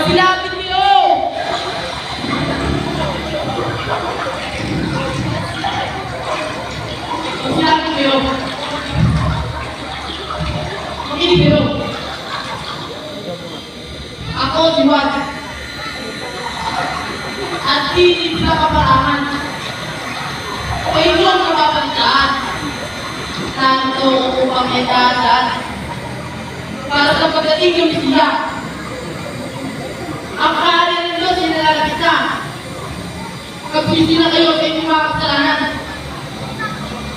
Silapit niyo! Silapit niyo! Makinig kayo! Ako si Juan. At tinig sa kaparangan. O inyo ang kapapalitaan. Nanto upang may daasan para sa pagdating yung Mesiya. Ang kaharian ng Diyos ay nalalapit na. Magsisi na kayo sa inyong mga kasalanan.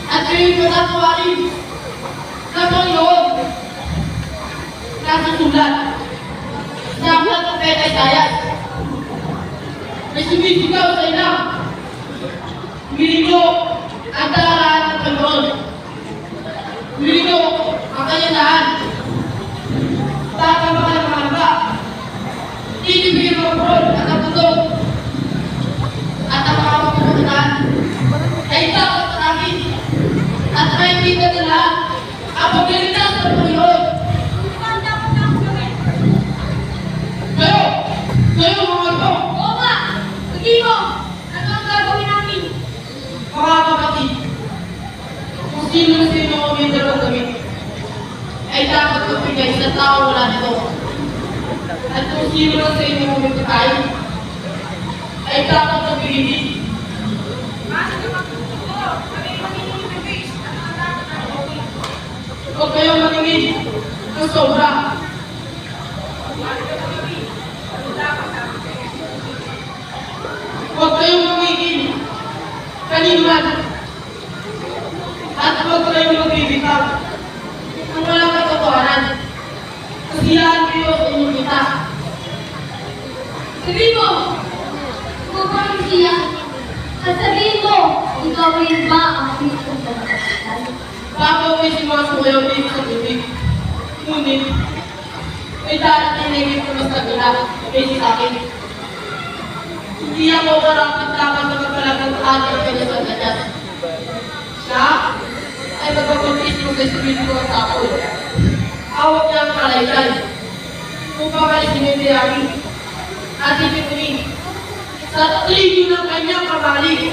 At kayo'y patatawarin na Panginoon. Nasusulat sa aklat ng Propeta Isaias. May sumisigaw sa ilang. Humilingo ang daraan ng Panginoon. Humilingo ang kanyang daan. Tatapakan ng mga haba. Itibigin mga prol at ang tutog. At ang mga pagpupuntaan ay takot sa akin. At may kita na lahat ang pagliligtas ng Panginoon. Kayo mga ito. Oo nga! Sabihin mo! Ano ang gagawin namin? Mga kapatid, kung sino na sino ang may dalawang gamit, ay dapat magbigay sa tao wala nito. At kung sino na sa inyo ang may pagkain, ay dapat magbigay din. Huwag kayong maningin ng sobra. Huwag kayong mamigil kaniman. At huwag kayong magbibitaw ng walang katotohanan. Kasiyahan kayo sa inyong kita. Sabihin mo! Ikaw ba ang siya? At sabihin mo, ikaw rin ba ang Kristong pagkakasal? Bago may simaso kayo dito sa tubig. Ngunit, may darating na higit na mas nagula na sa akin. Hindi ako karapat-dapat na magpalagang ating kanya sa kanya. Siya ay magpapagpapit sa Espiritu ko sa ako. Hawak niya ang kalaylan. Upang alisin yung tiyari at ipitunin sa trigo ng kanyang pamalik.